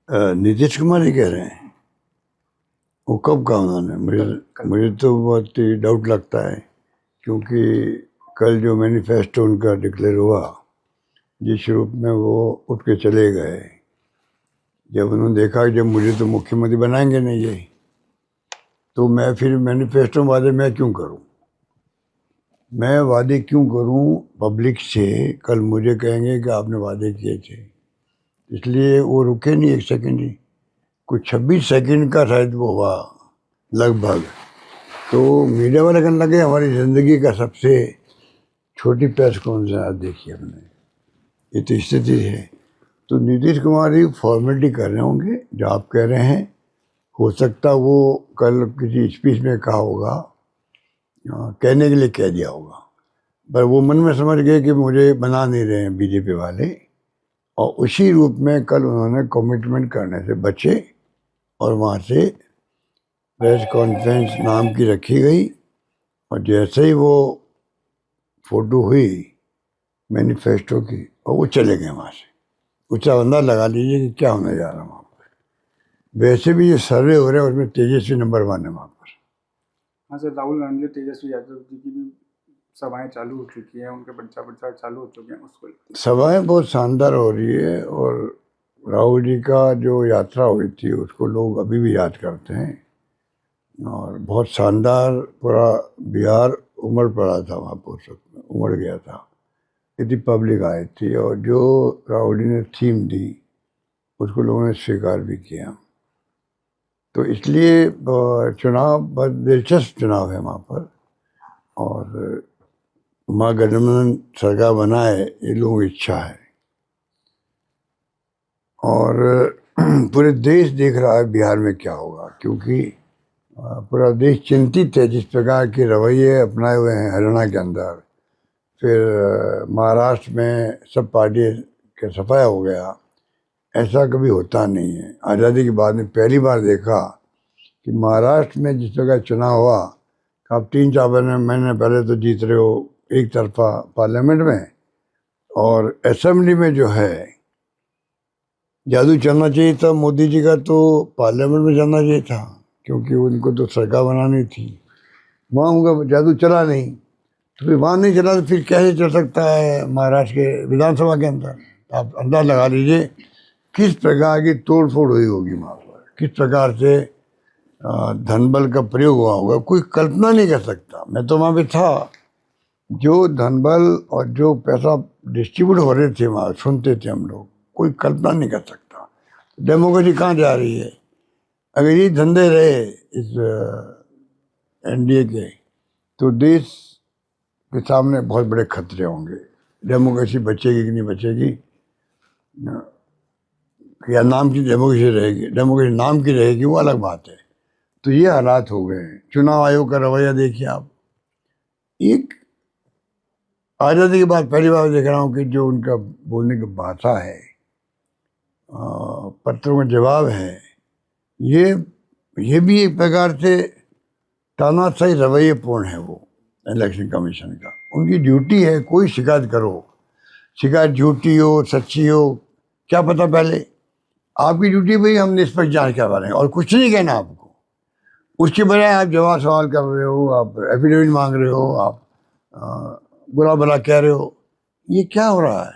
नीतीश कुमार ही कह रहे हैं। वो कब कहा उन्होंने? मुझे तो बहुत ही डाउट लगता है, क्योंकि कल जो मैनिफेस्टो उनका डिक्लेयर हुआ, जिस रूप में वो उठ के चले गए, जब उन्होंने देखा कि जब मुझे तो मुख्यमंत्री बनाएंगे नहीं ये, तो मैं फिर मैनिफेस्टो वादे मैं क्यों करूं? मैं वादे क्यों करूं पब्लिक से? कल मुझे कहेंगे कि आपने वादे किए थे, इसलिए वो रुके नहीं एक सेकंड ही। कुछ 26 सेकंड का शायद वो हुआ लगभग। तो मीडिया वाले कहने लगे हमारी ज़िंदगी का सबसे छोटी प्रेस कॉन्फ्रेंस आज देखी हमने। ये तो स्थिति है। तो नीतीश कुमार ही फॉर्मेलिटी कर रहे होंगे जो आप कह रहे हैं। हो सकता वो कल किसी स्पीच में कहा होगा, कहने के लिए कह दिया होगा, पर वो मन में समझ गए कि मुझे बना नहीं रहे हैं बीजेपी वाले, और उसी रूप में कल उन्होंने कमिटमेंट करने से बचे और वहाँ से प्रेस कॉन्फ्रेंस नाम की रखी गई। और जैसे ही वो फोटो हुई मैनिफेस्टो की, और वो चले गए वहाँ से। उसका अंदाज लगा लीजिए कि क्या होने जा रहा है वहाँ पर। वैसे भी ये सर्वे हो रहे हैं, उसमें तेजस्वी नंबर 1 है वहाँ पर। हाँ सर, राहुल गांधी और तेजस्वी यादव जी की भी सभाएं चालू हो चुकी हैं, उनके प्रचार चालू हो चुके हैं। उसको सभाएं बहुत शानदार हो रही है, और राहुल जी का जो यात्रा हुई थी उसको लोग अभी भी याद करते हैं। और बहुत शानदार, पूरा बिहार उमड़ पड़ा था वहाँ पर, उस वक्त उमड़ गया था, इतनी पब्लिक आई थी। और जो राहुल जी ने थीम दी उसको लोगों ने स्वीकार भी किया। तो इसलिए चुनाव बहुत दिलचस्प चुनाव है वहाँ पर। और महागठबंधन सरकार बनाए, ये लोगों की इच्छा है। और पूरे देश देख रहा है बिहार में क्या होगा, क्योंकि पूरा देश चिंतित है जिस प्रकार के रवैये अपनाए हुए हैं हरियाणा के अंदर। फिर महाराष्ट्र में सब पार्टी के सफाया हो गया। ऐसा कभी होता नहीं है। आज़ादी के बाद में पहली बार देखा कि महाराष्ट्र में जिस प्रकार चुनाव हुआ, आप 3-4 महीने पहले तो जीत रहे हो एक तरफा पार्लियामेंट में, और असेंबली में जो है जादू चलना चाहिए था मोदी जी का, तो पार्लियामेंट में जाना चाहिए था, क्योंकि उनको तो सरकार बनानी थी। वहाँ उनका जादू चला नहीं, तो फिर वहाँ नहीं चला तो फिर कैसे चल सकता है महाराष्ट्र के विधानसभा के अंदर? आप अंदाज लगा लीजिए किस प्रकार की तोड़ फोड़ हुई होगी वहाँ पर, किस प्रकार से धन बल का प्रयोग हुआ होगा, कोई कल्पना नहीं कर सकता। मैं तो वहाँ पे था। जो धन बल और जो पैसा डिस्ट्रीब्यूट हो रहे थे वहाँ, सुनते थे हम लोग, कोई कल्पना नहीं कर सकता। डेमोक्रेसी कहाँ जा रही है? अगर ये धंधे रहे इस एनडीए के, तो देश के सामने बहुत बड़े खतरे होंगे। डेमोक्रेसी बचेगी कि नहीं बचेगी, या नाम की डेमोक्रेसी रहेगी? डेमोक्रेसी नाम की रहेगी वो अलग बात है। तो ये हालात हो गए हैं। चुनाव आयोग का रवैया देखिए आप। एक आज़ादी के बाद पहली बार देख रहा हूँ कि जो उनका बोलने की भाषा है, पत्रों का जवाब है, ये भी एक प्रकार से तानाशाही रवैये पूर्ण है। वो इलेक्शन कमीशन का, उनकी ड्यूटी है कोई शिकायत करो, शिकायत झूठी हो सच्ची हो क्या पता, पहले आपकी ड्यूटी भाई हम निष्पक्ष जांच करवा रहे हैं और कुछ नहीं कहना आपको। उसके बजाय आप जवाब सवाल कर रहे हो, आप एफिडेविट मांग रहे हो, आप बुरा भला कह रहे हो। ये क्या हो रहा है?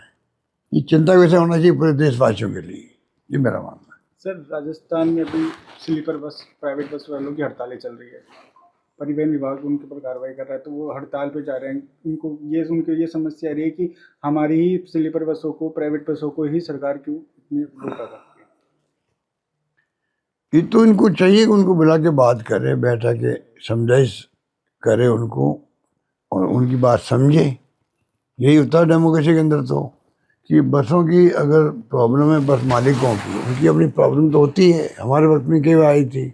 ये चिंता वैसे होना चाहिए पूरे देशवासियों के लिए, ये मेरा मानना है। सर, राजस्थान में अभी स्लीपर बस, प्राइवेट बस वालों की हड़तालें चल रही है। परिवहन विभाग उनके ऊपर कार्रवाई कर रहा है, तो वो हड़ताल पे जा रहे हैं। उनकी ये समस्या रही है कि हमारी ही स्लीपर बसों को, प्राइवेट बसों को ही सरकार क्यों इतनी रोका करती है। ये तो इनको चाहिए कि उनको बुला के बात करे, बैठा के समझाइश करे उनको, और उनकी बात समझे। यही होता है डेमोक्रेसी के अंदर, तो कि बसों की अगर प्रॉब्लम है बस मालिकों की, उनकी अपनी प्रॉब्लम तो होती है। हमारे वक्त में कई आई थी,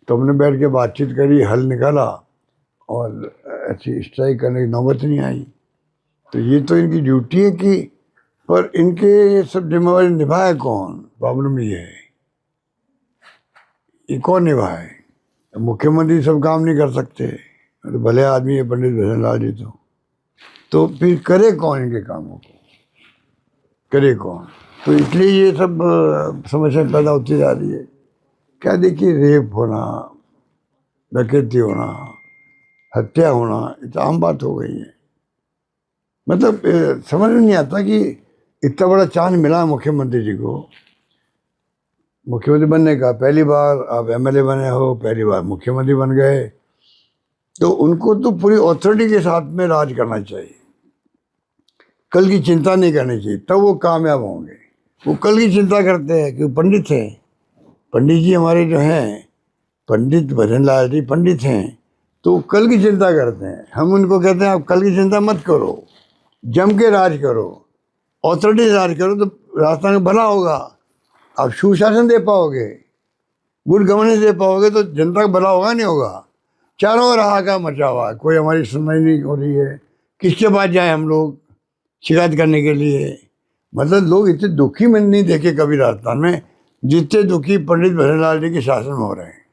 तो हमने बैठ के बातचीत करी, हल निकाला, और ऐसी स्ट्राइक करने की नौबत नहीं आई। तो ये तो इनकी ड्यूटी है कि, पर इनके ये सब जिम्मेवारी निभाए कौन? प्रॉब्लम ये है, ये कौन निभाए? मुख्यमंत्री सब काम नहीं कर सकते, तो भले आदमी है पंडित भजन लाल जी, तो फिर करे कौन इनके कामों को? करे कौन? तो इसलिए ये सब समस्या पैदा होती जा रही है। क्या देखिए, रेप होना, डकैती होना, हत्या होना, ये तो आम बात हो गई है। मतलब समझ में नहीं आता कि इतना बड़ा चांस मिला मुख्यमंत्री जी को, मुख्यमंत्री बनने का। पहली बार आप एमएलए बने हो, पहली बार मुख्यमंत्री बन गए, तो उनको तो पूरी अथॉरिटी के साथ में राज करना चाहिए, कल की चिंता नहीं करनी चाहिए, तब वो कामयाब होंगे। वो कल की चिंता करते हैं कि पंडित हैं, पंडित जी हमारे जो हैं, पंडित भजन लाल जी पंडित हैं, तो कल की चिंता करते हैं। हम उनको कहते हैं आप कल की चिंता मत करो, जम के राज करो, अथॉरिटी से राज करो, तो राजस्थान में भला होगा। आप सुशासन दे पाओगे, गुड गवर्नेंस दे पाओगे, तो जनता का भला होगा नहीं होगा। चारों ओर हाहाकार मचा हुआ है, कोई हमारी सुनवाई नहीं हो रही है, किसके पास जाए हम लोग शिकायत करने के लिए। मतलब लोग इतने दुखी में नहीं देखे कभी राजस्थान में जितने दुखी पंडित भजनलाल जी के शासन में हो रहे हैं।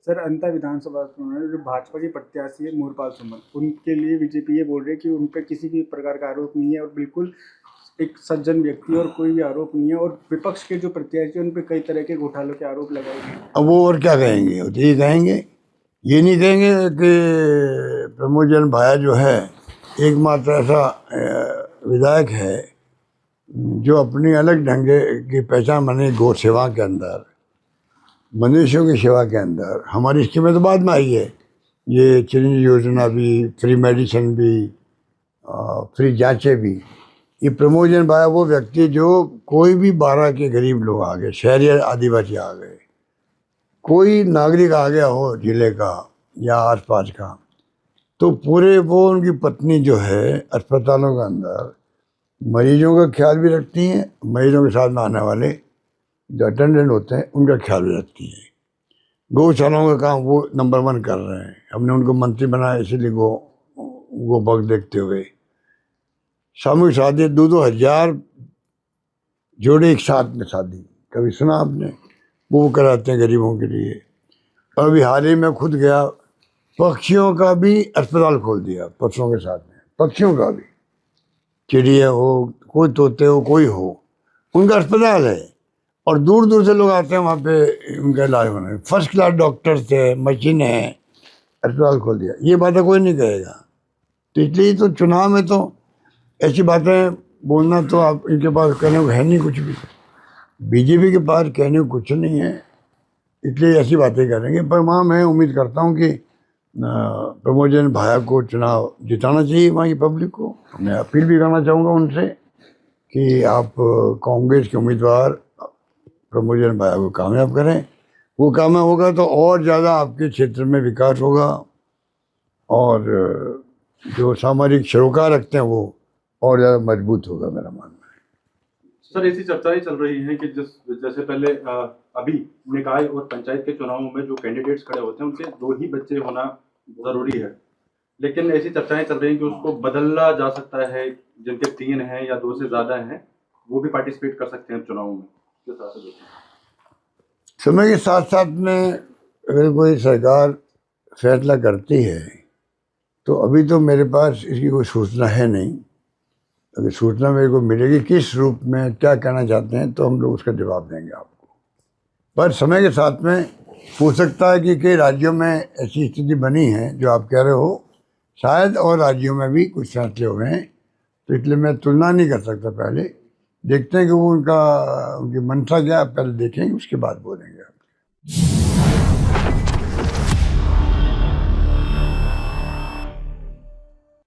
सर, अंतर विधानसभा चुनाव में जो भाजपा के प्रत्याशी है मूरपाल सुमन, उनके लिए बीजेपी ये बोल रही है कि उन पर किसी भी प्रकार का आरोप नहीं है और बिल्कुल एक सज्जन व्यक्ति और कोई भी आरोप नहीं है, और विपक्ष के जो प्रत्याशी हैं उन पर कई तरह के घोटालों के आरोप लगाए गए। अब वो और क्या कहेंगे, वो तो ये कहेंगे, ये नहीं कहेंगे कि प्रमोद भाया जो है एकमात्र ऐसा विधायक है जो अपनी अलग ढंग की पहचान बने गौ सेवा के अंदर, मनुष्यों की सेवा के अंदर। हमारी स्कीमें तो बाद में आई है, ये चिरंजीवी योजना भी, फ्री मेडिसिन भी, फ्री जांचें भी। ये प्रमोद भाया वो व्यक्ति जो कोई भी 12 के गरीब लोग आ गए, शहरी आदिवासी आ गए, कोई नागरिक आ गया हो जिले का या आसपास का, तो पूरे वो उनकी पत्नी जो है अस्पतालों के अंदर मरीजों का ख्याल भी रखती हैं, मरीजों के साथ में आने वाले जो अटेंडेंट होते हैं उनका ख्याल भी रखती हैं। गौशालाओं का काम वो नंबर 1 कर रहे हैं। हमने उनको मंत्री बनाया इसीलिए गो बग देखते हुए। सामूहिक शादी 2-2 हज़ार जोड़े एक साथ में शादी, कभी सुना आपने? वो कराते हैं गरीबों के लिए। और अभी हाल ही में खुद गया, पक्षियों का भी अस्पताल खोल दिया, पक्षियों के साथ में, पक्षियों का भी, चिड़िया हो, कोई तोते हो, कोई हो, उनका अस्पताल है और दूर दूर से लोग आते हैं वहाँ पे उनका इलाज होने। फर्स्ट क्लास डॉक्टर्स है, मशीन है, अस्पताल खोल दिया। ये बातें कोई नहीं कहेगा। तो इसलिए तो चुनाव में तो ऐसी बातें बोलना तो आप इनके पास कहने को है नहीं कुछ भी, बीजेपी के पास कहने को कुछ नहीं है, इसलिए ऐसी बातें करेंगे। पर वहाँ मैं उम्मीद करता हूँ कि प्रमोद भाया को चुनाव जिताना चाहिए वहाँ की पब्लिक को। मैं अपील भी करना चाहूँगा उनसे कि आप कांग्रेस के उम्मीदवार प्रमोद भाया को कामयाब करें। वो कामयाब होगा तो और ज़्यादा आपके क्षेत्र में विकास होगा और जो सामाजिक सरोकार रखते हैं वो और ज़्यादा मजबूत होगा, मेरा मानना है। सर, ऐसी चर्चाएं चल रही हैं कि जैसे पहले अभी निकाय और पंचायत के चुनावों में जो कैंडिडेट्स खड़े होते हैं उनके 2 ही बच्चे होना जरूरी है, लेकिन ऐसी चर्चाएं चल रही हैं कि उसको बदला जा सकता है, जिनके 3 हैं या 2 से ज्यादा हैं वो भी पार्टिसिपेट कर सकते हैं चुनाव में। किस तरह से देखते हैं? समय के साथ साथ में अगर कोई सरकार फैसला करती है तो अभी तो मेरे पास इसकी कोई सूचना है नहीं। अगर सूचना मेरे को मिलेगी किस रूप में क्या कहना चाहते हैं तो हम लोग उसका जवाब देंगे आपको। पर समय के साथ में हो सकता है कि कई राज्यों में ऐसी स्थिति बनी है जो आप कह रहे हो, शायद और राज्यों में भी कुछ फैसले हो गए हैं, तो इसलिए मैं तुलना नहीं कर सकता। पहले देखते हैं कि वो उनकी मंशा क्या, पहले देखेंगे उसके बाद बोलेंगे आप।